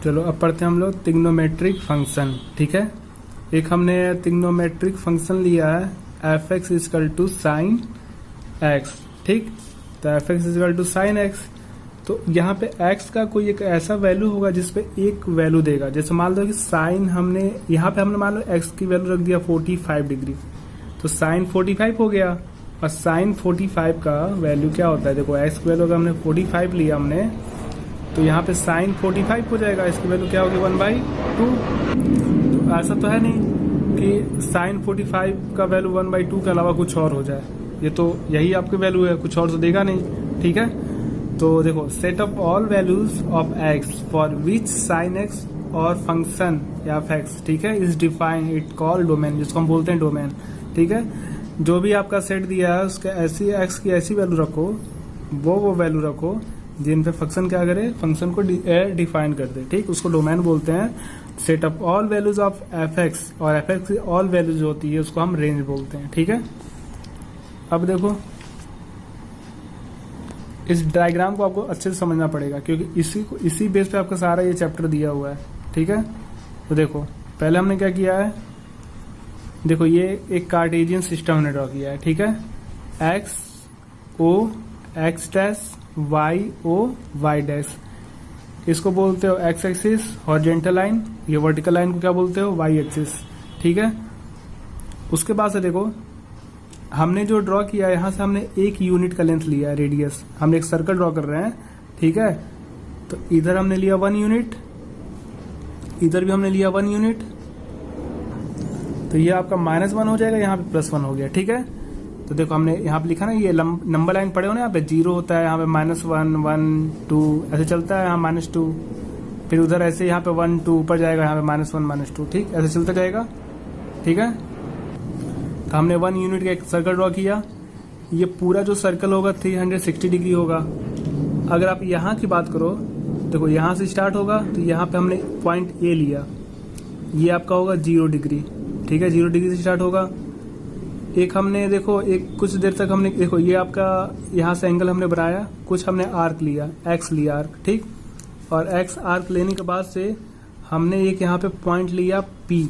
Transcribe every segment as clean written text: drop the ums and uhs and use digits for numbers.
चलो अब पढ़ते हैं हम लोग ट्रिग्नोमेट्रिक फंक्शन। ठीक है, एक हमने ट्रिग्नोमेट्रिक फंक्शन लिया है F X equal to sine X. ठीक, तो F X equal to sine X, तो यहाँ पे x का कोई एक ऐसा वैल्यू होगा जिसपे एक वैल्यू देगा। जैसे मान लो कि साइन हमने यहाँ पे हमने मान लो x की वैल्यू रख दिया 45 डिग्री, तो साइन 45 हो गया। और साइन 45 का वैल्यू क्या होता है, देखो x की वैल्यू अगर हमने 45 लिया हमने, तो यहाँ पे साइन 45 हो जाएगा, इसकी वैल्यू क्या होगी 1/2। तो ऐसा तो है नहीं कि साइन 45 का वैल्यू 1/2 के अलावा कुछ और हो जाए, ये तो यही आपकी वैल्यू है, कुछ और तो देगा नहीं। ठीक है, तो देखो set of all values of x for which sine x और फंक्शन या x, ठीक है, is define it call domain, जिसको हम बोलते हैं डोमेन। ठीक है, जो भी आपका सेट दिया है उसके ऐसी x की ऐसी वैल्यू रखो, वो वैल्यू रखो जिन पे फंक्शन क्या करे, फंक्शन को डिफाइन कर दे। ठीक, उसको डोमेन बोलते हैं। Set of all values of F x, और एफ एक्स की ऑल वैल्यूज होती है उसको हम रेंज बोलते हैं। ठीक है, अब देखो इस डायग्राम को आपको अच्छे से समझना पड़ेगा, क्योंकि इसी बेस पे आपका सारा ये चैप्टर दिया हुआ है। ठीक है, तो देखो पहले हमने क्या किया है, देखो ये एक कार्टेशियन सिस्टम हमने ड्रॉ किया है। ठीक है, X O X dash, Y O Y dash, इसको बोलते हो एक्स एक्सिस हॉरिजॉन्टल लाइन, ये वर्टिकल लाइन को क्या बोलते हो वाई एक्सिस। ठीक है, उसके बाद से देखो हमने जो ड्रॉ किया है, यहां से हमने 1 यूनिट का लेंथ लिया है, रेडियस, हम एक सर्कल ड्रॉ कर रहे हैं। ठीक है, तो इधर हमने लिया 1 यूनिट, इधर भी हमने लिया 1 यूनिट, तो ये आपका -1 हो जाएगा, यहाँ पे +1 हो गया। ठीक है, तो देखो हमने यहाँ पे लिखा ना, ये नंबर लाइन पड़े हो ना, यहाँ पे 0 होता है, यहाँ पे -1 1 2 ऐसे चलता है, यहाँ -2, फिर उधर ऐसे यहाँ पे 1 2 ऊपर जाएगा, यहाँ पे -1 -2, ठीक, ऐसे चलता जाएगा। ठीक है, तो हमने 1 यूनिट का एक सर्कल ड्रॉ किया, ये पूरा जो सर्कल होगा 360 डिग्री होगा। अगर आप यहाँ की बात करो, देखो यहाँ से स्टार्ट होगा, तो यहाँ पे हमने पॉइंट ए लिया, ये आपका होगा 0 डिग्री। ठीक है, 0 डिग्री से स्टार्ट होगा। एक हमने देखो एक कुछ देर तक हमने देखो ये आपका यहाँ से एंगल हमने बनाया, कुछ हमने आर्क लिया, एक्स लिया आर्क। ठीक, और एक्स आर्क लेने के बाद से हमने एक यहाँ पे पॉइंट लिया पी।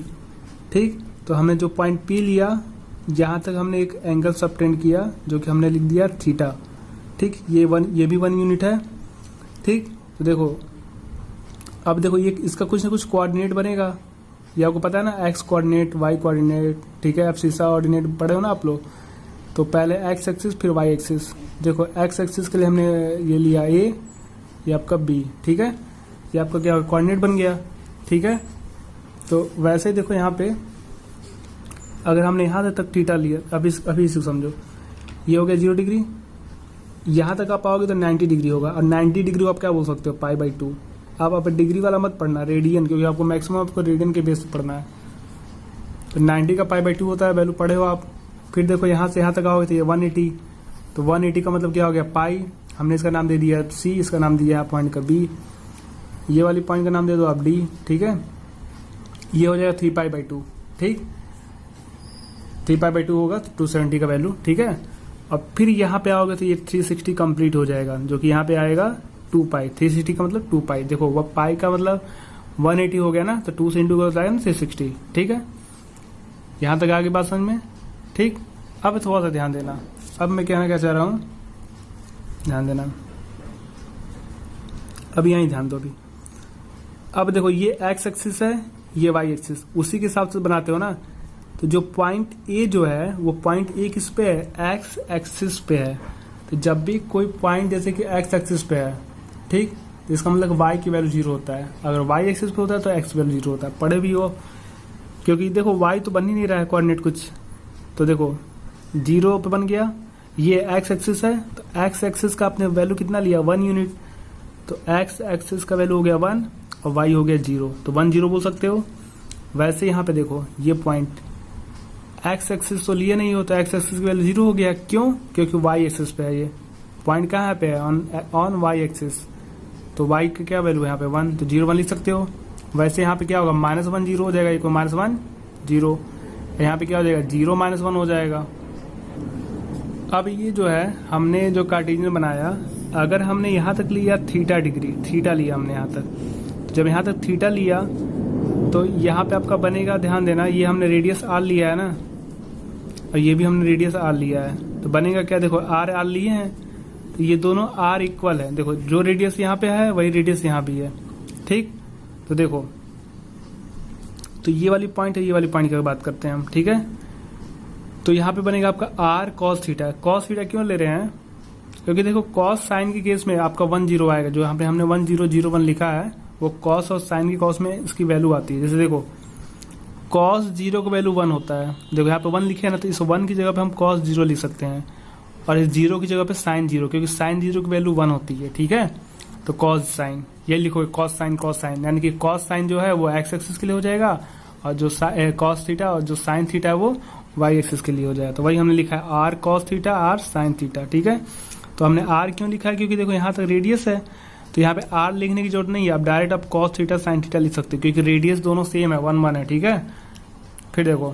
ठीक, तो हमने जो पॉइंट पी लिया, यहाँ तक हमने एक एंगल सबटेंड किया जो कि हमने लिख दिया थीटा। ठीक, ये भी 1 यूनिट है। ठीक, तो देखो अब देखो ये इसका कुछ ना कुछ कोऑर्डिनेट बनेगा, ये आपको पता है ना, एक्स कोऑर्डिनेट वाई कोऑर्डिनेट। ठीक है, अब सीसा ऑर्डिनेट पढ़े हो ना आप लोग, तो पहले एक्स एक्सिस फिर वाई एक्सिस। देखो एक्स एक्सिस के लिए हमने ये लिया ए, ये आपका बी। ठीक है, ये आपका क्या कोऑर्डिनेट बन गया। ठीक है, तो वैसे देखो यहाँ पे अगर हमने यहाँ तक थीटा लिया, अभी इसे समझो, ये हो गया 0 डिग्री, यहाँ तक आप आओगे तो 90 डिग्री होगा, और 90 डिग्री को आप क्या बोल सकते हो π/2। आप डिग्री वाला मत पढ़ना, रेडियन, क्योंकि आपको मैक्सिमम आपको रेडियन के बेस पे पढ़ना है। तो 90 का π/2 होता है, वैल्यू पढ़े हो आप। फिर देखो यहाँ से यहाँ तक आओगे तो ये 180, तो 180 का मतलब क्या हो गया पाई, हमने इसका नाम दे दिया सी, इसका नाम दिया पॉइंट का बी, ये वाली पॉइंट का नाम दे दो आप डी। ठीक है, ये हो जाएगा 3π/2। ठीक, 3π/2 होगा तो 270 का वैल्यू। ठीक है, अब फिर यहाँ पे आओगे तो ये 360 कंप्लीट हो जाएगा, जो कि यहाँ पे आएगा 2π। 360 का मतलब 2π, देखो वह पाई का मतलब 180 हो गया ना, तो 2 से इंटू कर जाएगा ना 360। ठीक है, यहाँ तक आगे बात समझ में। ठीक, अब थोड़ा सा ध्यान देना, अब मैं कहना क्या चाह रहा हूँ, ध्यान देना, अब यहीं ध्यान दो। अभी अब देखो ये एक्स एक्सिस है, ये वाई एक्सिस, उसी के हिसाब से बनाते हो ना। तो जो पॉइंट ए जो है वो पॉइंट ए किस पे है, एक्स एक्सिस पे है। तो जब भी कोई पॉइंट जैसे कि एक्स एक्सिस पे है, ठीक, इसका मतलब वाई की वैल्यू 0 होता है। अगर वाई एक्सिस पे होता है तो एक्स वैल्यू 0 होता है, पढ़े भी हो, क्योंकि देखो वाई तो बन ही नहीं रहा है कोऑर्डिनेट कुछ। तो देखो 0 पे बन गया, ये एक्स एक्सिस है, तो एक्स एक्सिस का आपने वैल्यू कितना लिया 1 यूनिट, तो एक्स एक्सिस का वैल्यू हो गया 1 और वाई हो गया 0, तो 1 0 बोल सकते हो। वैसे यहाँ पे देखो ये पॉइंट एक्स एक्सिस तो लिए नहीं हो, तो एक्स एक्सिस की वैल्यू 0 हो गया। क्यों? क्योंकि वाई एक्सिस पे है, ये पॉइंट कहाँ पे है, ऑन वाई एक्सिस, तो वाई की क्या वैल्यू है यहाँ पे 1, तो 0 1 लिख सकते हो। वैसे यहाँ पे क्या होगा -1 0 हो जाएगा, इक्वल -1 0, यहाँ पे क्या हो जाएगा 0 -1 हो जाएगा। अब ये जो है हमने जो कार्टेशियन बनाया, अगर हमने यहाँ तक लिया थीटा डिग्री, थीटा लिया हमने यहाँ तक, जब यहाँ तक थीटा लिया तो यहाँ पे आपका बनेगा, ध्यान देना, ये हमने रेडियस आर लिया है ना, और ये भी हमने रेडियस आर लिया है, तो बनेगा क्या, देखो आर आर लिए हैं तो ये दोनों आर इक्वल है। देखो जो रेडियस यहाँ पे है वही रेडियस यहाँ भी है, ठीक। तो देखो, तो ये वाली पॉइंट है, ये वाली पॉइंट की बात करते हैं हम, ठीक है। तो यहाँ पे बनेगा आपका R cos theta. Cos theta क्यों ले रहे हैं, क्योंकि देखो कॉस साइन के केस में आपका 1 0 आएगा, जो यहाँ पे हमने 1 0 0 1 लिखा है वो कॉस और साइन की कॉस में इसकी वैल्यू आती है। जैसे देखो कॉस 0 का वैल्यू 1 होता है, देखो यहाँ पे 1 लिखे है ना, तो इस 1 की जगह पे हम कॉस 0 लिख सकते हैं, और इस 0 की जगह पे साइन 0, क्योंकि साइन 0 की वैल्यू 1 होती है, ठीक है। तो कॉस साइन ये लिखोगे, कॉस साइन, यानी कि कॉस साइन जो है वो एक्स एक्सिस के लिए हो जाएगा, और जो कॉस थीटा और जो साइन थीटा है वो वाई एक्सिस के लिए हो जाएगा। तो वही हमने लिखा है R cos theta R sine theta, ठीक है। तो हमने आर क्यों लिखा है, क्योंकि देखो यहाँ तक रेडियस है, तो यहाँ पे आर लिखने की जरूरत नहीं है, आप डायरेक्ट आप कॉस थीटा साइन थीटा लिख सकते हो, क्योंकि रेडियस दोनों सेम है, 1 1 है, ठीक है। फिर देखो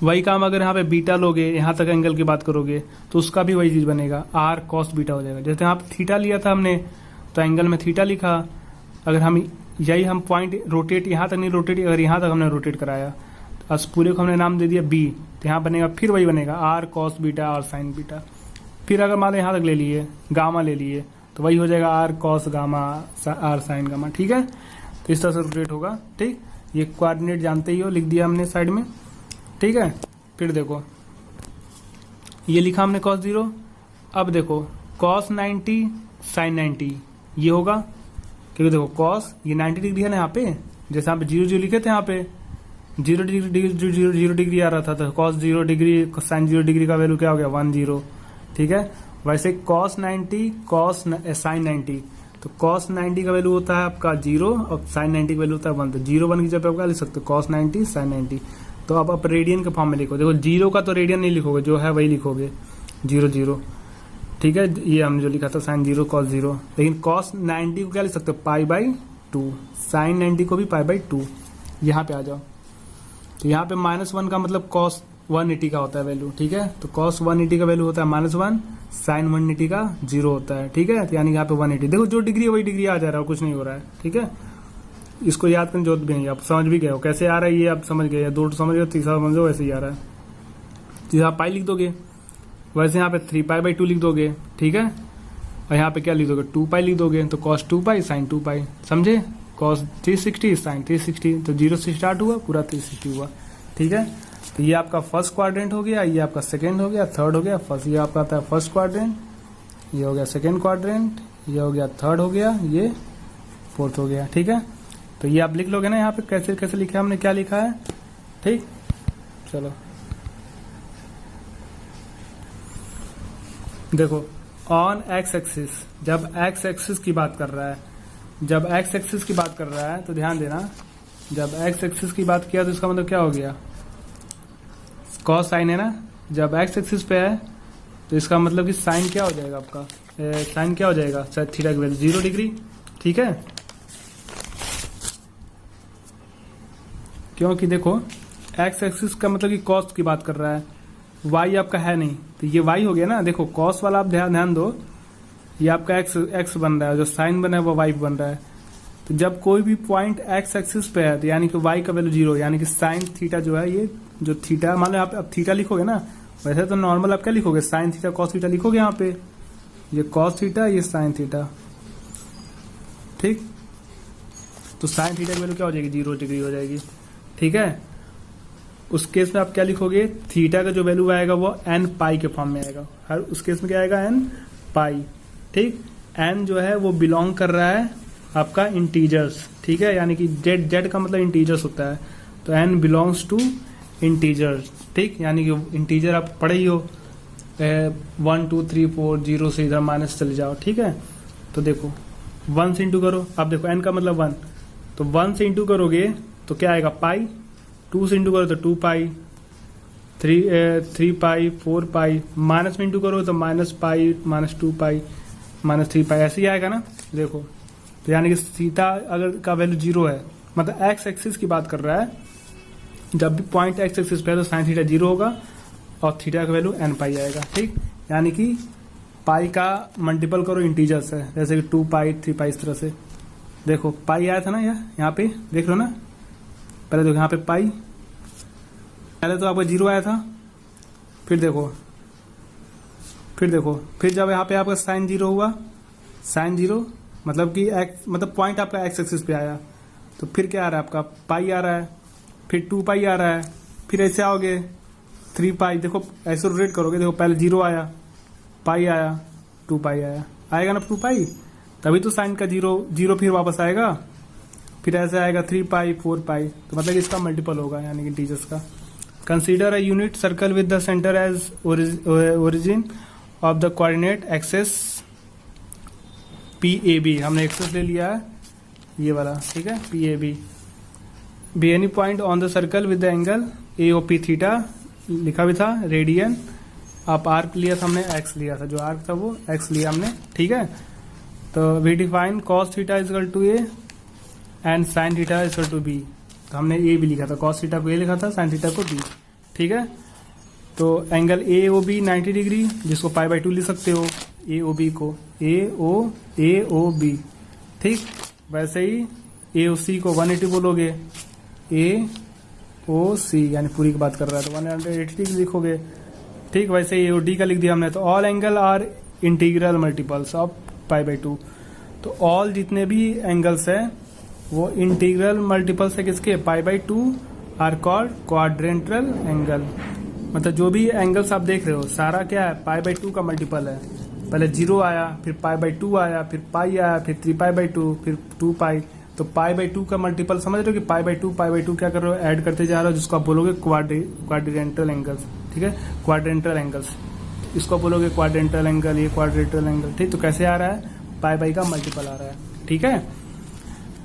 वही काम अगर यहाँ पे बीटा लोगे, यहाँ तक एंगल की बात करोगे, तो उसका भी वही चीज बनेगा, आर कॉस बीटा हो जाएगा। जैसे यहाँ पे थीटा लिया था हमने, तो एंगल में थीटा लिखा, अगर हम यही हम पॉइंट रोटेट यहाँ तक नहीं रोटेट, अगर यहाँ तक हमने रोटेट कराया, तो आज पूरे को हमने नाम दे दिया बी, तो यहाँ बनेगा फिर वही बनेगा R cos beta R sine beta. फिर अगर मान लो यहाँ तक ले लिए, गामा ले लिए, तो वही हो जाएगा R cos gamma R sine gamma, ठीक है। तो इस तरह से रोटेट होगा, ठीक। ये कोऑर्डिनेट जानते ही हो, लिख दिया हमने साइड में, ठीक है। फिर देखो ये लिखा हमने cos 0, अब देखो cos 90 sin 90 ये होगा, क्योंकि देखो cos ये 90 डिग्री है ना, यहाँ पे जैसे यहाँ पे 0 0 लिखे थे, यहाँ पे 0 डिग्री आ रहा था, तो cos 0 डिग्री sin 0 डिग्री का वैल्यू क्या हो गया 1 0, ठीक है। वैसे cos 90 cos sin 90, तो cos 90 का वैल्यू होता है आपका 0 और sin 90 का वैल्यू होता है 1, तो 0 1 की जगह आप क्या लिख सकते हो cos 90 sin 90। तो अब आप रेडियन के फॉर्म में लिखो, देखो 0 का तो रेडियन नहीं लिखोगे, जो है वही लिखोगे 0 0, ठीक है। ये हमने जो लिखा था sin 0 cos 0, लेकिन cos 90 को क्या लिख सकते हो π/2, sin 90 को भी π/2। यहाँ पे आ जाओ, तो यहाँ पे -1 का मतलब cos 180 का होता है वैल्यू, ठीक है। तो cos 180 का वैल्यू होता है -1, sin 180 का 0 होता है, ठीक है। तो यानी यहाँ पे 180, देखो जो डिग्री है वही डिग्री आ जा रहा है, कुछ नहीं हो रहा है, ठीक है। इसको याद करने जरूरत भी नहीं, आप समझ भी गए हो कैसे आ रहा है, ये आप समझ गए, 2 समझ गए, तीसरा समझो, वैसे ही आ रहा है। तो यहाँ पाई लिख दोगे, वैसे यहाँ पे 3π/2 लिख दोगे, ठीक है। और यहाँ पे क्या लिख दोगे 2π लिख दोगे, तो cos 2π sin 2π, समझे, cos 360 sin 360, तो 0 से स्टार्ट हुआ पूरा 360 हुआ, ठीक है। तो ये आपका फर्स्ट क्वाड्रेंट हो गया, ये आपका सेकेंड हो गया, थर्ड हो गया, फर्स्ट ये आपका आता है फर्स्ट क्वाड्रेंट, ये हो गया सेकेंड क्वाड्रेंट, ये हो गया थर्ड हो गया, ये फोर्थ हो गया, ठीक है। तो ये आप लिख लोगे ना, यहाँ पे कैसे कैसे लिखा है हमने, क्या लिखा है, ठीक। चलो देखो ऑन एक्स एक्सिस, जब एक्स एक्सिस की बात कर रहा है, जब एक्स एक्सिस की बात कर रहा है तो ध्यान देना, जब एक्स एक्सिस की बात किया तो इसका मतलब क्या हो गया, कॉस साइन है ना, जब एक्स एक्सिस पे है तो इसका मतलब कि साइन क्या हो जाएगा आपका, साइन क्या हो जाएगा, थीटा की वैल्यू 0 डिग्री, ठीक है। क्योंकि देखो एक्स एक्सिस का मतलब कि कॉस की बात कर रहा है, वाई आपका है नहीं, तो ये वाई हो गया ना। देखो कॉस वाला आप ध्यान दो, ये आपका एक्स बन रहा है, जो साइन बना है वो वाई बन रहा है। तो जब कोई भी पॉइंट एक्स एक्सिस पे है, तो यानी कि वाई का वैल्यू 0, यानी कि साइन थीटा जो है, ये जो थीटा, मान लो आप अब थीटा लिखोगे ना, वैसे तो नॉर्मल आप क्या लिखोगे साइन थीटा कॉस थीटा लिखोगे, यहाँ पे ये कॉस थीटा ये साइन थीटा, ठीक। तो साइन थीटा की वैल्यू क्या हो जाएगी 0 डिग्री हो जाएगी, ठीक है। उस केस में आप क्या लिखोगे, थीटा का जो वैल्यू आएगा वो n पाई के फॉर्म में आएगा, हर उस केस में क्या आएगा n पाई, ठीक। n जो है वो बिलोंग कर रहा है आपका इंटीजर्स, ठीक है, यानी कि z का मतलब इंटीजर्स होता है, तो n बिलोंग्स टू इंटीजर्स, ठीक। यानी कि इंटीजर आप पढ़े ही हो, 1 2 3 4 0 से इधर माइनस चले जाओ, ठीक है। तो देखो 1 से इंटू करो, अब देखो n का मतलब 1, तो 1 से इंटू करोगे तो क्या आएगा पाई, 2 से इंटू करो तो 2 पाई, 3 पाई 4 पाई, माइनस में इंटू करो तो minus pi minus 2 pi minus 3 पाई, ऐसे ही आएगा ना। देखो तो यानी कि थीटा अगर का वैल्यू 0 है, मतलब एक्स एक्सिस की बात कर रहा है, जब भी पॉइंट एक्स एक्सिस पे है तो साइन थीटा 0 होगा और थीटा का वैल्यू n पाई आएगा, ठीक। यानी कि पाई का मल्टीपल करो इंटीजर से, जैसे कि 2 पाई 3 पाई, इस तरह से देखो पाई आया था ना, यहाँ पे देख लो ना, पहले देखो यहाँ पे पाई, पहले तो आपका 0 आया था, फिर देखो फिर जब यहाँ पे आपका साइन 0 हुआ, साइन 0 मतलब कि एक्स, मतलब पॉइंट आपका एक्स एक्सिस पे आया, तो फिर क्या आ रहा है आपका पाई आ रहा है, फिर 2 पाई आ रहा है, फिर ऐसे आओगे 3 पाई, देखो ऐसे रोटेट करोगे, देखो पहले 0 आया, पाई आया, 2 पाई आएगा ना 2 पाई, तभी तो साइन का 0 फिर वापस आएगा, फिर ऐसे आएगा 3 पाई 4 पाई, तो मतलब इसका मल्टीपल होगा यानी कि इंटीजर्स का। Consider a unit circle with the centre as origin of the coordinate axes PAB, हमने एक्सेस ले लिया है ये वाला, ठीक है, PAB be any point on the circle with the angle AOP theta, लिखा भी था रेडियन, आप आर्क लिया था हमने, एक्स लिया था, जो आर्क था वो एक्स लिया हमने, ठीक है। तो we define cos theta equal to A and sine theta equal to B, तो हमने ए भी लिखा था, कॉस थीटा को ए लिखा था, साइन थीटा को बी, ठीक है। तो एंगल AOB 90 डिग्री, जिसको π/2 लिख सकते हो, AOB को AOB, ठीक। वैसे ही AOC को 180 बोलोगे, AOC यानी पूरी की बात कर रहा है तो 180 डिग्री लिखोगे, ठीक। वैसे ही AOD का लिख दिया हमने, तो all angle are integral multiples of π/2, तो ऑल जितने भी एंगल्स है वो इंटीग्रल मल्टीपल्स है किसके, π/2 आर कॉल्ड क्वाड्रेंटल एंगल, मतलब जो भी एंगल्स आप देख रहे हो सारा क्या है, π/2 का मल्टीपल है, पहले 0 आया, फिर π/2 आया, फिर पाई आया, फिर 3π/2, फिर 2 पाई, तो π/2 का मल्टीपल समझ रहे हो कि π/2 क्या कर रहे हो, ऐड करते जा रहे हो, जिसको आप बोलोगे क्वाड्रेंटल एंगल्स, ठीक है, क्वाड्रेंटल एंगल्स, इसको बोलोगे क्वाड्रेंटल एंगल, ये क्वाड्रेंटल एंगल, ठीक। तो कैसे आ रहा है, π/2 का मल्टीपल आ रहा है, ठीक है।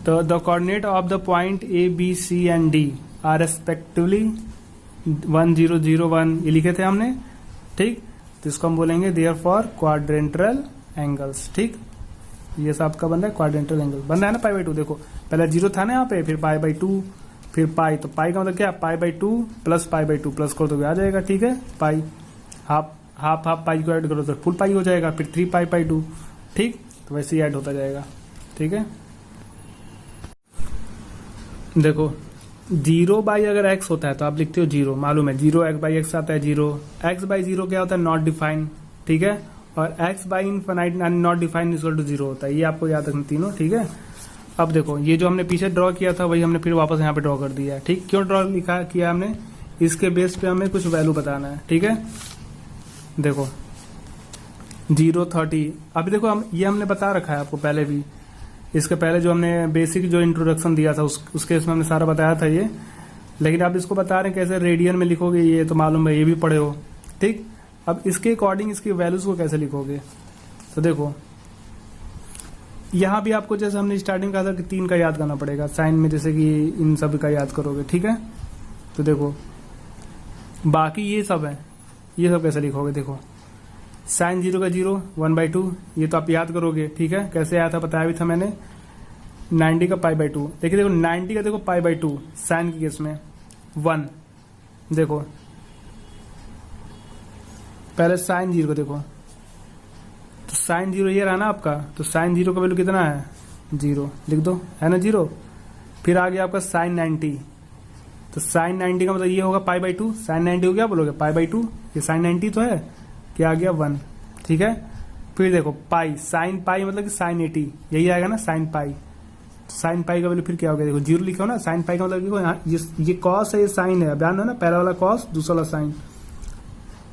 तो the coordinate of the point A, B, C and D are respectively 1, 0, 0, 1 ये लिखे थे हमने, ठीक। तो इसको हम बोलेंगे देयर फॉर क्वाड्रेंटल एंगल्स, ठीक। ये सब आपका बन रहा है क्वाड्रेंटल एंगल, बन रहा है ना π/2, देखो पहले 0 था ना यहाँ पे, फिर π/2, फिर पाई, तो पाई का मतलब क्या, π/2 प्लस π/2 प्लस करो तो आ जाएगा, ठीक है, पाई, हाफ पाई को ऐड करो तो फुल पाई हो जाएगा, फिर 3π/2, ठीक। तो वैसे ही ऐड होता जाएगा, ठीक है। देखो 0/, अगर x होता है तो आप लिखते हो 0, मालूम है 0 x/x आता है 0, x/0 क्या होता है, नॉट डिफाइंड, ठीक है, और x/इनफिनाइट नॉट डिफाइंड इक्वल टू 0 होता है, ये आपको याद रखना तीनों, ठीक है। अब देखो ये जो हमने पीछे ड्रॉ किया था वही हमने फिर वापस यहाँ पे ड्रॉ कर दिया है, ठीक। क्यों ड्रॉ किया हमने, इसके बेस पे हमें कुछ वैल्यू बताना है, ठीक है। देखो 0, 30, अभी देखो ये हमने बता रखा है आपको पहले भी, इसके पहले जो हमने बेसिक जो इंट्रोडक्शन दिया था उसके इसमें हमने सारा बताया था ये, लेकिन आप इसको बता रहे हैं कैसे रेडियन में लिखोगे, ये तो मालूम है, ये भी पढ़े हो, ठीक। अब इसके अकॉर्डिंग इसकी वैल्यूज को कैसे लिखोगे, तो देखो यहाँ भी आपको जैसे हमने स्टार्टिंग कहा था कि 3 का याद करना पड़ेगा, साइन में जैसे कि इन सब का याद करोगे, ठीक है। तो देखो बाकी ये सब है, ये सब कैसे लिखोगे, देखो साइन 0 का 0, 1/2, ये तो आप याद करोगे, ठीक है। कैसे आया था बताया भी था मैंने, 90 का π/2, देखिए देखो 90 का देखो π/2 साइन के केस में 1, देखो पहले साइन 0 को देखो, तो साइन 0 ये रहा ना आपका, तो साइन 0 का वैल्यू कितना है, 0 लिख दो, है ना 0। फिर आ गया आपका साइन 90, तो साइन 90 का मतलब ये होगा π/2, साइन 90 को क्या बोलोगे, π/2, ये साइन 90 तो है, क्या आ गया 1, ठीक है। फिर देखो पाई, साइन पाई मतलब कि साइन 80, यही आएगा ना साइन पाई, तो साइन पाई का वैल्यू फिर क्या हो गया, देखो 0 लिखा हो ना, साइन पाई का मतलब देखो ये कॉस है, ये साइन है, ध्यान है ना, पहला वाला कॉस दूसरा वाला साइन,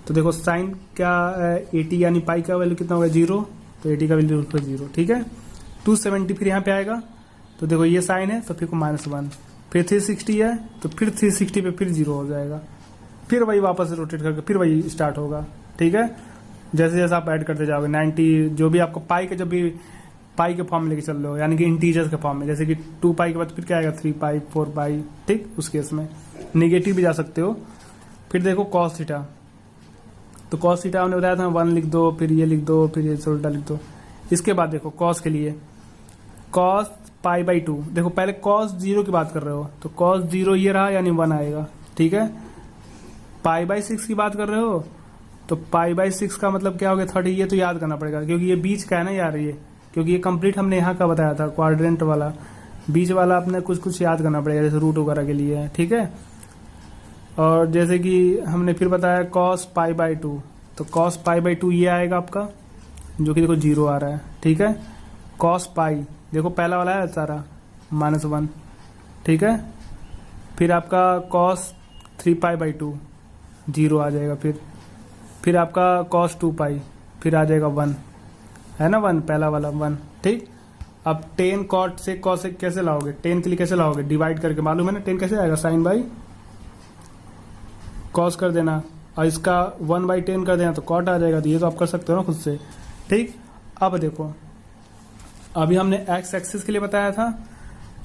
तो देखो साइन क्या 80 यानी पाई का वैल्यू कितना होगा 0, तो 80 का वैल्यू 0, ठीक है। 270 फिर यहाँ पे आएगा, तो देखो ये साइन है तो फिर -1, फिर 360 है तो फिर 360 पे फिर 0 हो जाएगा, फिर वही वापस रोटेट करके फिर वही स्टार्ट होगा, ठीक है। जैसे जैसे आप ऐड करते जाओगे 90, जो भी आपको पाई के, जब भी पाई के फॉर्म में लेके चल रहे हो, यानी कि इंटीजर्स के फॉर्म में, जैसे कि 2 पाई के बाद फिर क्या आएगा 3 पाई 4 पाई, ठीक। उस केस में निगेटिव भी जा सकते हो। फिर देखो कॉस थीटा, तो कॉस थीटा हमने बताया था 1 लिख दो, फिर ये लिख दो, फिर ये उल्टा लिख दो। इसके बाद देखो कॉस के लिए कॉस π/2, देखो पहले कॉस 0 की बात कर रहे हो, तो कॉस 0 ये रहा यानी 1 आएगा, ठीक है। π/6 की बात कर रहे हो, तो π/6 का मतलब क्या हो गया 30, ये तो याद करना पड़ेगा क्योंकि ये बीच का है ना यार, क्योंकि ये कंप्लीट हमने यहाँ का बताया था क्वाड्रेंट वाला, बीच वाला अपने कुछ कुछ याद करना पड़ेगा जैसे रूट वगैरह के लिए, ठीक है। और जैसे कि हमने फिर बताया cos पाई बाई 2, तो cos पाई बाई 2 ये आएगा आपका, जो कि देखो 0 आ रहा है, ठीक है। cos पाई देखो पहला वाला है सारा -1, ठीक है। फिर आपका cos 3 पाई बाई 2 0 आ जाएगा, फिर आपका cos 2 पाई, फिर आ जाएगा 1, है ना 1 पहला वाला 1, ठीक। अब 10 cot से cos से कैसे लाओगे, 10 के लिए कैसे लाओगे, डिवाइड करके, मालूम है ना 10 कैसे आएगा, साइन बाई cos कर देना, और इसका 1/10 कर देना तो cot आ जाएगा। तो ये तो आप कर सकते हो ना खुद से, ठीक। अब देखो अभी हमने x एक्सिस के लिए बताया था,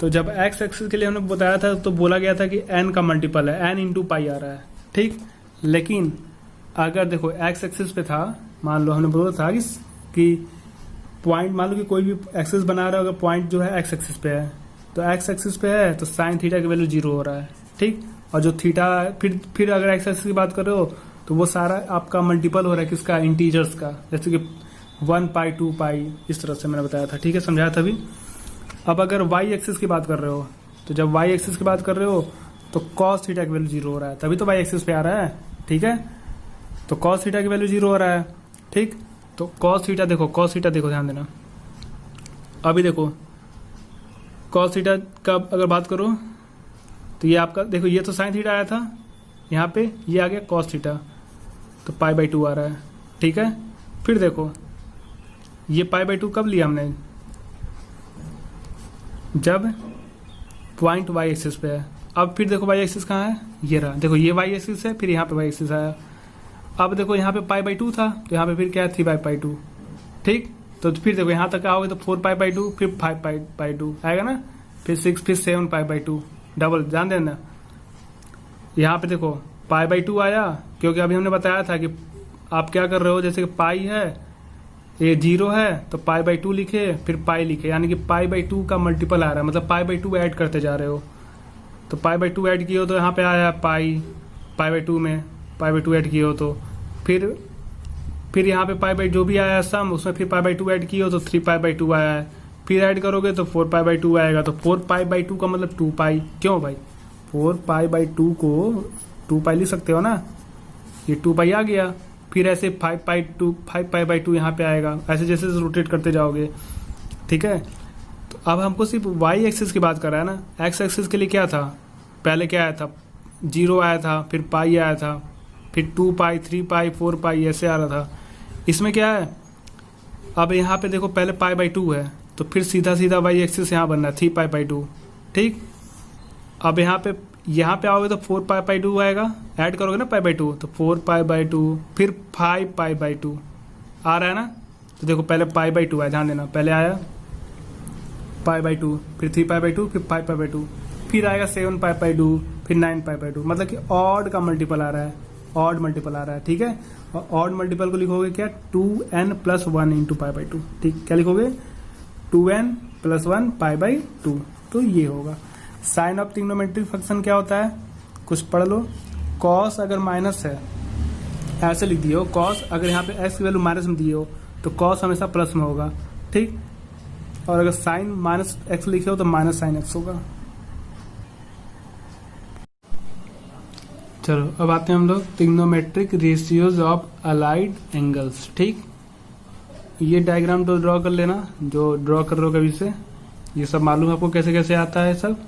तो जब x एक्सिस के लिए हमने बताया था तो बोला गया था कि n का मल्टीपल है, n इंटू पाई आ रहा है, ठीक। लेकिन अगर देखो x एक्सिस पे था, मान लो हमने बोला था कि पॉइंट, मान लो कि कोई भी एक्सिस बना रहा है, अगर पॉइंट जो है x एक्सिस पे है, तो x एक्सिस पे है तो साइन थीटा की वैल्यू 0 हो रहा है, ठीक। और जो थीटा फिर अगर x एक्सिस की बात कर रहे हो तो वो सारा आपका मल्टीपल हो रहा है किसका, इंटीजर्स का, जैसे कि 1 पाई 2 पाई, इस तरह से मैंने बताया था, ठीक है, समझाया था अभी। अब अगर y एक्सिस की बात कर रहे हो, तो जब y एक्सिस की बात कर रहे हो तो cos थीटा की वैल्यू 0 हो रहा है, तभी तो y एक्सिस पे आ रहा है, ठीक है। तो cos थीटा की वैल्यू 0 हो रहा है, ठीक। तो cos थीटा देखो ध्यान देना, अभी देखो cos थीटा का अगर बात करो तो ये आपका देखो, ये तो साइन थीटा आया था, यहाँ पे ये आ गया cos थीटा, तो पाई बाई 2 आ रहा है, ठीक है। फिर देखो ये पाई बाई 2 कब लिया हमने, जब पॉइंट y एक्सिस पे है। अब फिर देखो y एक्सिस कहाँ है, ये रहा, देखो ये y एक्सिस है, फिर यहाँ पे y एक्सिस आया। अब देखो यहाँ पे पाई बाई 2 था, तो यहाँ पे फिर क्या है 3 पाई 2, ठीक। तो फिर देखो यहाँ तक आओगे तो 4 पाई बाई 2, फिर 5 पाई बाई 2 आएगा ना, फिर 6, फिर 7 पाई बाई 2, डबल ध्यान देना। यहाँ पे देखो पाई बाई 2 आया, क्योंकि अभी हमने बताया था कि आप क्या कर रहे हो, जैसे कि पाई है, ये 0 है तो पाई बाई 2 लिखे, फिर पाई लिखे, यानी कि पाई बाई 2 का मल्टीपल आ रहा है, मतलब पाई बाई 2 ऐड करते जा रहे हो। तो पाई बाई 2 ऐड किए हो तो यहाँ पे आया पाई बाई 2 में पाई बाई 2 ऐड किए हो तो फिर यहाँ पे पाई बाई जो भी आया सम, उसमें फिर पाई बाई 2 ऐड किए हो तो 3 पाई बाई 2 आया है, फिर ऐड करोगे तो 4 पाई बाई 2 आएगा। तो 4 पाई बाई 2 का मतलब 2 पाई, क्यों भाई 4 पाई बाई 2 को 2 पाई लिख सकते हो ना, ये 2 पाई आ गया। फिर ऐसे 5 पाई बाई 2 यहाँ पे आएगा, ऐसे जैसे रोटेट करते जाओगे, ठीक है। तो अब हमको सिर्फ y एक्सिस की बात कर रहा है ना, x एक्सिस के लिए क्या था, पहले क्या आया था 0 आया था, फिर पाई आया था, फिर 2 पाई 3 पाई 4 पाई ऐसे आ रहा था। इसमें क्या है, अब यहाँ पे देखो पहले पाई बाई 2 है, तो फिर सीधा सीधा y एक्सिस यहाँ बनना है 3 पाई बाई 2, ठीक। अब यहाँ पे आओगे तो 4 पाई बाई 2 आएगा, ऐड करोगे ना पाई बाई 2 तो 4 पाई बाई 2, फिर 5 पाई बाई 2 आ रहा है ना। तो देखो पहले पाई बाई 2 आया, ध्यान देना, पहले आया पाई बाई 2, फिर 3 पाई बाई 2, फिर 5 पाई बाई 2, फिर आएगा 7 पाई बाई 2, फिर 9 पाई बाई 2, मतलब कि ऑड का मल्टीपल आ रहा है, ऑड मल्टीपल आ रहा है, ठीक है। और ऑड मल्टीपल को लिखोगे क्या 2n plus 1 into pi by 2, ठीक, क्या लिखोगे 2n प्लस 1 पाई बाई 2, तो ये होगा। साइन ऑफ ट्रिग्नोमेट्रिक फंक्शन क्या होता है, कुछ पढ़ लो। कॉस अगर माइनस है, ऐसे लिख दियो, कॉस अगर यहाँ पे एक्स की वैल्यू माइनस में दिए हो तो कॉस हमेशा प्लस में होगा, ठीक। और अगर साइन माइनस एक्स लिखे हो तो माइनस साइन एक्स होगा। चलो अब आते हैं हम लोग trigonometric ratios of allied angles, ठीक। ये डायग्राम तो ड्रॉ कर लेना, जो ड्रॉ कर रहे हो कभी से, ये सब मालूम है आपको कैसे कैसे आता है सब।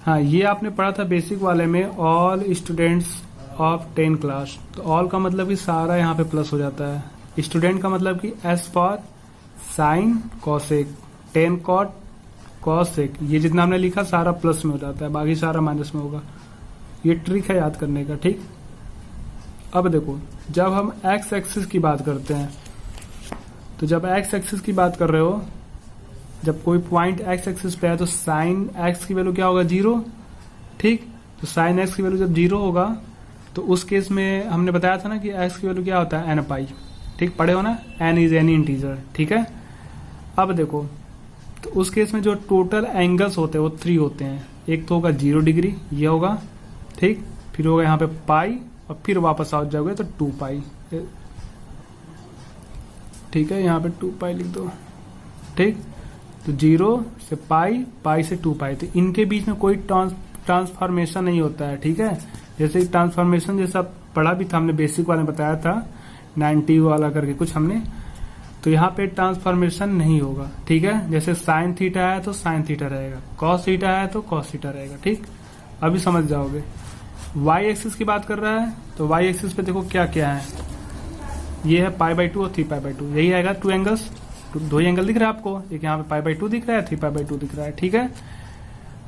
हाँ, ये आपने पढ़ा था बेसिक वाले में, ऑल स्टूडेंट्स ऑफ 10 क्लास। तो ऑल का मतलब कि सारा यहाँ पे प्लस हो जाता है, स्टूडेंट का मतलब कि S for sine cosec, 10 cot cosec, ये जितना हमने लिखा सारा प्लस में हो जाता है, बाकी सारा माइनस में होगा। ये ट्रिक है याद करने का, ठीक। अब देखो जब हम एक्स एक्सिस की बात करते हैं, तो जब एक्स एक्सिस की बात कर रहे हो, जब कोई पॉइंट एक्स एक्सिस पे है तो साइन एक्स की वैल्यू क्या होगा 0, ठीक। तो साइन एक्स की वैल्यू जब 0 होगा तो उस केस में हमने बताया था ना कि एक्स की वैल्यू क्या होता है n पाई, ठीक, पढ़े हो ना, n इज एनी इंटीजर, ठीक है। अब देखो तो उस केस में जो टोटल एंगल्स होते हैं वो 3 होते हैं, एक तो होगा 0 डिग्री, ये होगा, ठीक, फिर होगा यहाँ पे पाई, और फिर वापस आ जाओगे तो 2 पाई, ठीक है, यहाँ पे 2 पाई लिख दो, ठीक। तो 0 से पाई, पाई से 2 पाई, तो इनके बीच में कोई ट्रांसफॉर्मेशन नहीं होता है, ठीक है। जैसे ट्रांसफॉर्मेशन जैसा पढ़ा भी था हमने, बेसिक वाले बताया था 90 वाला करके कुछ हमने, तो यहाँ पे ट्रांसफॉर्मेशन नहीं होगा, ठीक है। जैसे साइन थीटा है तो साइन थीटा रहेगा, कॉस थीटा है तो कॉस थीटा रहेगा, ठीक। अभी समझ जाओगे। वाई एक्सिस की बात कर रहा है, तो वाई एक्सिस पे देखो क्या क्या है, ये है π/2 और 3π/2, यही आएगा 2 एंगल्स, 2 एंगल दिख रहा है आपको, एक यहाँ पे π/2 दिख रहा है, 3π/2 दिख रहा है, ठीक है।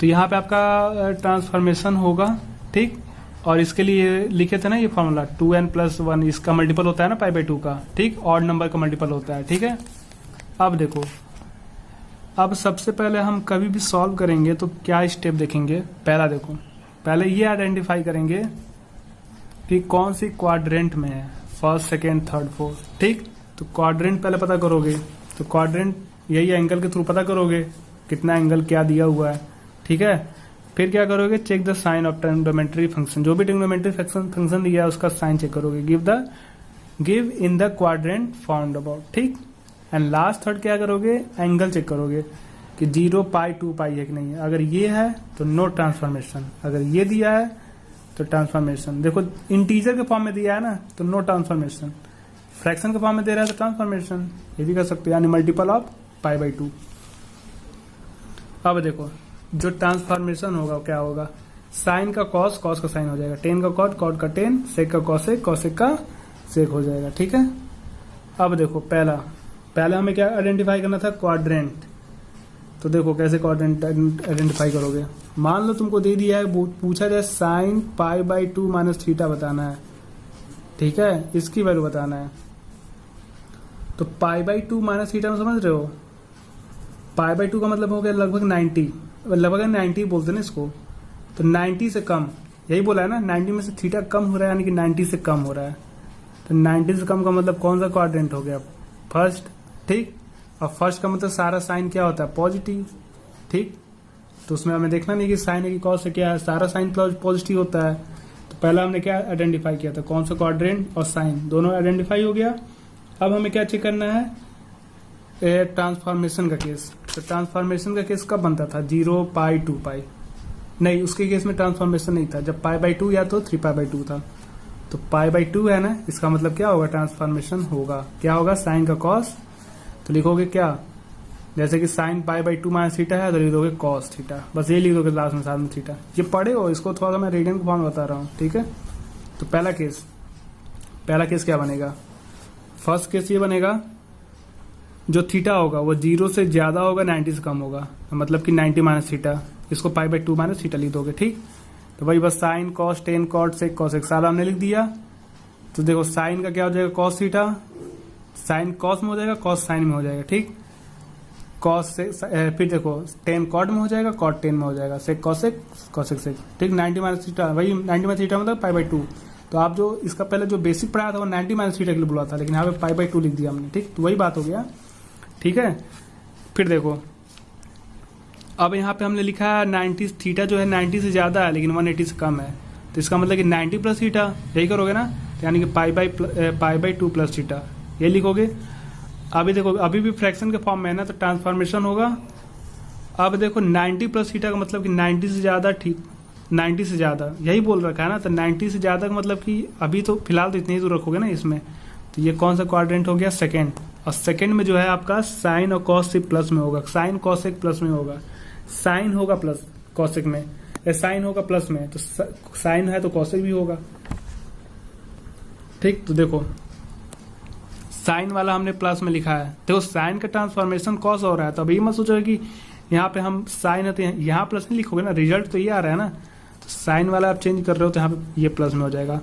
तो यहाँ पे आपका ट्रांसफॉर्मेशन होगा, ठीक। और इसके लिए लिखे थे ना ये फॉर्मूला 2n+1, इसका मल्टीपल होता है ना π/2 का, ठीक, ऑड नंबर का मल्टीपल होता है, ठीक है। अब देखो, अब सबसे पहले हम कभी भी सॉल्व करेंगे तो क्या स्टेप देखेंगे। पहला देखो, पहले ये आइडेंटिफाई करेंगे कि कौन सी क्वाड्रेंट में है, फर्स्ट, सेकेंड, थर्ड, फोर्थ, ठीक। तो क्वाड्रेंट पहले पता करोगे, तो क्वाड्रेंट यही एंगल के थ्रू पता करोगे कितना एंगल क्या दिया हुआ है, ठीक है। फिर क्या करोगे, check the sign of trigonometry function, जो भी ट्रिग्नोमेट्री फंक्शन दिया है उसका साइन चेक करोगे, give in the quadrant found about, ठीक। एंड लास्ट थर्ड क्या करोगे, एंगल चेक करोगे कि 0 पाई 2 पाई है कि नहीं है। अगर ये है तो नो ट्रांसफॉर्मेशन, अगर ये दिया है तो ट्रांसफॉर्मेशन। देखो इंटीजर के फॉर्म में दिया है ना तो नो ट्रांसफॉर्मेशन, फ्रैक्शन के फॉर्म में दे रहा है तो ट्रांसफॉर्मेशन, ये भी कर सकते हो, यानी मल्टीपल ऑफ π/2। अब देखो जो ट्रांसफॉर्मेशन होगा क्या होगा, साइन का कॉस, कॉस का साइन हो जाएगा, टेन का कॉट, कॉट का टेन, सेक का कॉसेक, कॉसेक का सेक हो जाएगा, ठीक है। अब देखो पहले हमें क्या आइडेंटिफाई करना था, क्वाड्रेंट। तो देखो कैसे क्वाड्रेंट आइडेंटिफाई करोगे। मान लो तुमको दे दिया है, पूछा जाए साइन π/2 माइनस थीटा बताना है, ठीक है, इसकी वैल्यू बताना है। तो π/2 माइनस थीटा में समझ रहे हो, π/2 का मतलब हो गया लगभग 90, लगभग 90 बोलते ना इसको, तो 90 से कम, यही बोला है ना, 90 में से थीटा कम हो रहा है, यानी कि 90 से कम हो रहा है। तो 90 से कम का मतलब कौन सा क्वाड्रेंट हो गया, फर्स्ट, ठीक। और फर्स्ट का मतलब सारा साइन क्या होता है, पॉजिटिव, ठीक। तो उसमें हमें देखना नहीं कि साइन है कि कॉस है, क्या है, सारा साइन पॉजिटिव होता है। तो पहला हमने क्या आइडेंटिफाई किया था, कौन सा क्वाड्रेंट और साइन दोनों आइडेंटिफाई हो गया। अब हमें क्या चेक करना है, ट्रांसफॉर्मेशन का केस। तो ट्रांसफॉर्मेशन का केस कब बनता था, 0 पाई 2 पाई, नहीं उसके केस में ट्रांसफॉर्मेशन नहीं था, जब π/2 या तो 3π/2 था। तो π/2 है ना, इसका मतलब क्या होगा, ट्रांसफॉर्मेशन होगा, क्या होगा, साइन का कॉस। तो लिखोगे क्या, जैसे कि साइन π/2 माइनस थीटा है तो लिख दोगे कॉस थीटा, बस ये लिख दोगे लास्ट में साथ में थीटा। ये पढ़े हो, इसको थोड़ा सा मैं रेडियन के फॉर्म में बता रहा हूँ, ठीक है। तो पहला केस क्या बनेगा, फर्स्ट केस ये बनेगा, जो थीटा होगा वो 0 से ज्यादा होगा, 90 से कम होगा, मतलब कि 90 माइनस थीटा, इसको π/2 माइनस थीटा लिख दोगे, ठीक। तो भाई बस sine cos tan cot sec cosec सारा हमने लिख दिया। तो देखो साइन का क्या हो जाएगा, कॉस थीटा, साइन कॉस में हो जाएगा, कॉस साइन में हो जाएगा, ठीक। कॉस से फिर देखो टेन कॉट में हो जाएगा, कॉट टेन में हो जाएगा, सेक कॉसेक, कॉसेक सेक, ठीक। 90 माइनस थीटा, वही 90 माइनस थीटा मतलब π/2। तो आप जो इसका पहले जो बेसिक पढ़ाया था वो 90 माइनस थीटा के लिए बोला था, लेकिन यहाँ पे π/2 लिख दिया हमने, ठीक। तो वही बात हो गया, ठीक है। फिर देखो अब यहाँ पे हमने लिखा है 90 थीटा जो है 90 से ज्यादा है लेकिन 180 से कम है, तो इसका मतलब कि 90 प्लस थीटा, यही करोगे ना, यानी कि π/2 प्लस थीटा, ये लिखोगे। अभी देखो अभी भी फ्रैक्शन के फॉर्म में है ना, तो ट्रांसफॉर्मेशन होगा। अब देखो 90 प्लस थीटा का मतलब कि 90 से ज्यादा, ठीक, 90 से ज्यादा यही बोल रखा है ना, तो 90 से ज्यादा का मतलब कि अभी तो फिलहाल तो इतनी ही दूर रखोगे ना इसमें। तो ये कौन सा क्वाड्रेंट हो गया, सेकेंड। और सेकेंड में जो है आपका साइन और कॉस सिर्फ प्लस में होगा, साइन कॉसेक प्लस में होगा, साइन होगा प्लस कॉसेक में, साइन होगा प्लस में, तो साइन है तो कॉसेक भी होगा, ठीक। तो देखो साइन वाला हमने प्लस में लिखा है, देखो साइन का ट्रांसफॉर्मेशन कॉस हो रहा है, तो अभी मत सोचो कि यहाँ पे हम साइन है तो यहाँ प्लस नहीं लिखोगे ना, रिजल्ट तो ये आ रहा है ना। तो साइन वाला आप चेंज कर रहे हो तो यहाँ पे ये प्लस में हो जाएगा,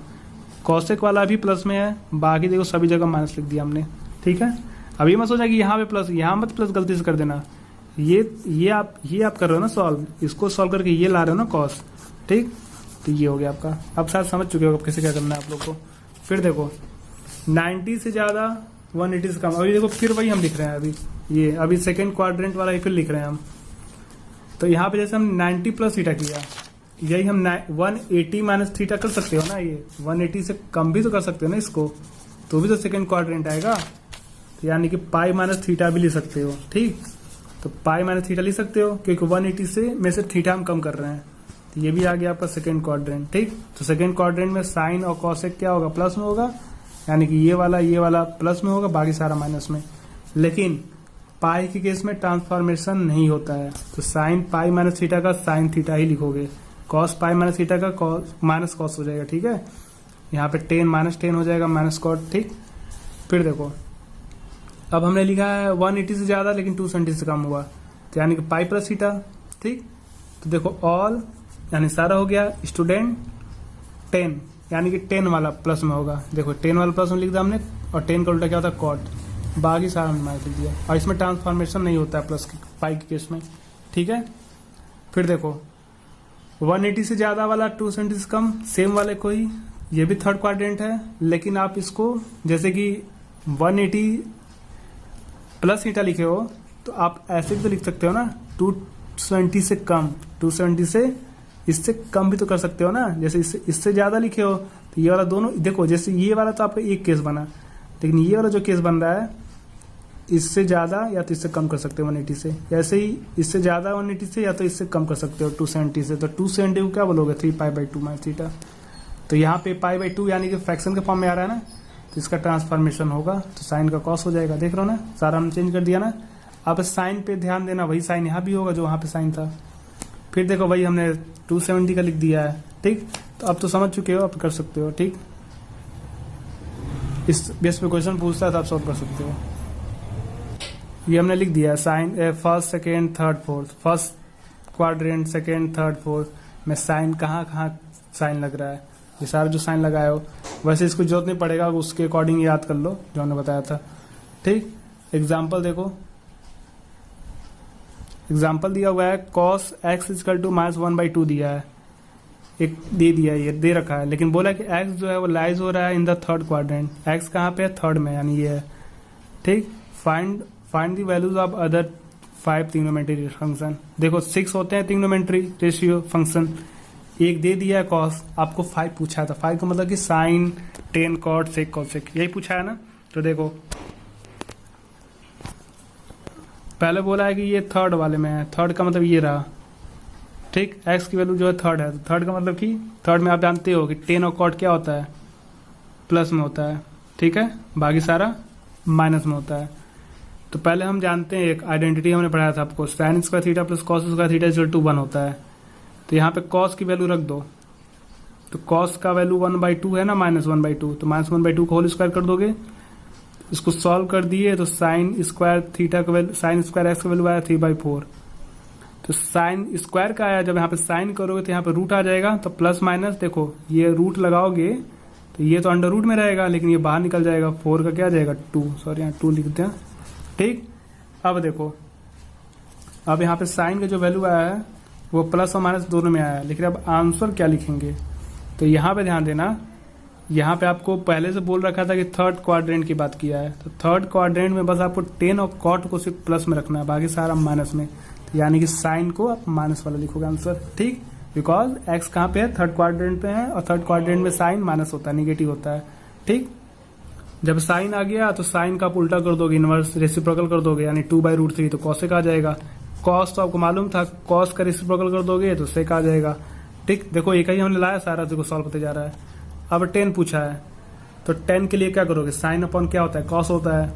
कॉसेक वाला भी प्लस में है, बाकी देखो सभी जगह माइनस लिख दिया हमने, ठीक है। अभी मत सोचा कि यहाँ पे प्लस, यहाँ मत प्लस गलती से कर देना, ये आप कर रहे हो ना सॉल्व, इसको सॉल्व करके ये ला रहे हो ना कॉस, ठीक। तो ये हो गया आपका, अब शायद समझ चुके हो कैसे क्या करना है आप लोग को। फिर देखो 90 से ज्यादा 180 से कम, अभी देखो फिर वही हम लिख रहे हैं, अभी सेकेंड क्वाड्रेंट वाला ही फिर लिख रहे हैं हम। तो यहाँ पे जैसे हम 90 प्लस थीटा किया, यही हम 180 माइनस थीटा कर सकते हो ना, ये 180 से कम भी तो कर सकते हो ना इसको, तो भी तो सेकेंड क्वाड्रेंट आएगा, तो यानी कि पाई माइनस थीटा भी लिख सकते हो, ठीक। तो पाई माइनस थीटा लिख सकते हो, क्योंकि 180 से में से थीटा हम कम कर रहे हैं। तो ये भी आ गया आपका सेकेंड क्वाड्रेंट। ठीक, तो सेकेंड क्वाड्रेंट में साइन और कॉसेक क्या होगा, प्लस में होगा, यानी कि ये वाला प्लस में होगा, बाकी सारा माइनस में। लेकिन पाई के केस में ट्रांसफॉर्मेशन नहीं होता है, तो साइन पाई माइनस थीटा का साइन थीटा ही लिखोगे, कॉस पाई माइनस थीटा का माइनस कॉस हो जाएगा। ठीक है, यहाँ पे 10 माइनस 10 हो जाएगा माइनस कॉट। ठीक, फिर देखो अब हमने लिखा है 180 से ज्यादा लेकिन 270 से कम हुआ, तो यानी कि पाई प्लस थीटा। ठीक, तो देखो ऑल यानी सारा हो गया, स्टूडेंट 10 यानी कि 10 वाला प्लस में होगा। देखो 10 वाला प्लस में लिख दिया हमने, और 10 का उल्टा क्या होता है, कॉट, बाकी सारा हमने माइनस लिख दिया। और इसमें ट्रांसफॉर्मेशन नहीं होता है प्लस पाई के केस में। ठीक है, फिर देखो 180 से ज्यादा वाला 270 से कम, सेम वाले को ही, ये भी थर्ड क्वाड्रेंट है, लेकिन आप इसको जैसे कि 180 प्लस थीटा लिखे हो तो आप ऐसे भी तो लिख सकते हो ना, 220 से कम, 270 से इससे कम भी तो कर सकते हो ना। जैसे इससे ज्यादा लिखे हो तो ये वाला दोनों देखो, जैसे ये वाला तो आपका एक केस बना, लेकिन ये वाला जो केस बन रहा है इससे ज्यादा या तो इससे कम कर सकते हो 180 से, ऐसे ही इससे ज्यादा 180 से या तो इससे कम कर सकते हो 270 से। तो 270 को क्या बोलोगे, 3π/2 माइनस थीटा। तो यहाँ पे π/2 यानी कि फ्रैक्शन के फॉर्म में आ रहा है ना, तो इसका ट्रांसफॉर्मेशन होगा, तो साइन का कॉस हो जाएगा। देख रहे हो ना, सारा हमने चेंज कर दिया ना। अब साइन पे ध्यान देना, वही साइन यहाँ भी होगा जो वहां पे साइन था। फिर देखो वही हमने 270 का लिख दिया है। ठीक, तो अब तो समझ चुके हो, अब कर सकते हो। ठीक, इस बेस पे क्वेश्चन पूछता है तो आप सॉल्व कर सकते हो। ये हमने लिख दिया sign first second third fourth, first quadrant second third fourth में साइन कहाँ कहाँ साइन लग रहा है, ये सारा जो साइन लगाए हो। वैसे इसको जरूरत नहीं पड़ेगा, उसके अकॉर्डिंग याद कर लो जो हमने बताया था। ठीक, एग्जाम्पल देखो, एग्जाम्पल दिया हुआ है कॉस x इक्वल टू -1/2 दिया है, एक दे दिया है, ये दे रखा है, लेकिन बोला कि x जो है वो लाइज हो रहा है in the third quadrant. x कहाँ पे है, थर्ड में, यानी ये है। ठीक, find the values of other 5 trigonometry function. देखो 6 होते हैं ट्रिग्नोमेट्री रेशियो फंक्शन, एक दे दिया है कॉस, आपको 5 पूछा था। 5 का मतलब कि sign, ten, cot, sec, cosec, यही पूछा है ना। तो देखो पहले बोला है कि ये थर्ड वाले में है, थर्ड का मतलब ये रहा। ठीक, एक्स की वैल्यू जो है थर्ड है, तो थर्ड का मतलब कि थर्ड में आप जानते हो कि टेन और कॉट क्या होता है, प्लस में होता है। ठीक है, बाकी सारा माइनस में होता है। तो पहले हम जानते हैं, एक आइडेंटिटी हमने पढ़ाया था आपको, sine square theta plus cos square theta equal to 1 होता है। तो यहाँ पे कॉस की वैल्यू रख दो, तो कॉस का वैल्यू 1/2 है ना, -1/2, तो -1/2 को होल स्क्वायर कर दोगे। इसको सॉल्व कर दिए तो साइन स्क्वायर थीटा का वैल्यू, साइन स्क्वायर एक्स का वैल्यू आया 3/4। तो साइन स्क्वायर का आया, जब यहाँ पे साइन करोगे तो यहाँ पे रूट आ जाएगा, तो प्लस माइनस देखो ये रूट लगाओगे तो ये तो अंडर रूट में रहेगा, लेकिन ये बाहर निकल जाएगा, 4 का क्या आ जाएगा 2, सॉरी यहाँ 2 लिखते हैं। ठीक, अब देखो अब यहाँ पे साइन का जो वैल्यू आया है वो प्लस और माइनस दोनों में आया है, लेकिन अब आंसर क्या लिखेंगे, तो यहाँ पे ध्यान देना, यहाँ पे आपको पहले से बोल रखा था कि थर्ड क्वाड्रेंट की बात किया है, तो थर्ड क्वाड्रेंट में बस आपको टेन और कॉट को सिर्फ प्लस में रखना है, बाकी सारा माइनस में। तो यानी कि साइन को आप माइनस वाला लिखोगे आंसर। ठीक, बिकॉज एक्स कहाँ पे है, थर्ड क्वाड्रेंट पे है, और थर्ड क्वाड्रेंट में साइन माइनस होता है, निगेटिव होता है। ठीक, जब साइन आ गया तो साइन का आप उल्टा कर दोगे, इनवर्स रेसिप्रोकल कर दोगे, यानी 2/√3, तो कॉसेक आ जाएगा। कॉस तो आपको मालूम था, कॉस का रेसिप्रोकल कर दोगे तो सेक आ जाएगा। ठीक, देखो एक ही हमने लाया, सारा देखो सॉल्व होते जा रहा है। अब 10 पूछा है, तो 10 के लिए क्या करोगे, साइन अपॉन क्या होता है, कॉस होता है,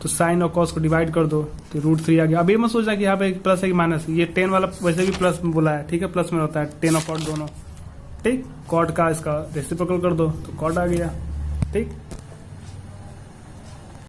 तो साइन और कॉस को डिवाइड कर दो, तो √3 आ गया। अब ये मत सोचना कि यहाँ पे प्लस है कि माइनस, ये 10 वाला वैसे भी प्लस में बोला है। ठीक है, प्लस में होता है 10 और कॉट दोनों। ठीक, कॉट का इसका रेसिप्रोकल कर दो तो कॉट आ गया। ठीक,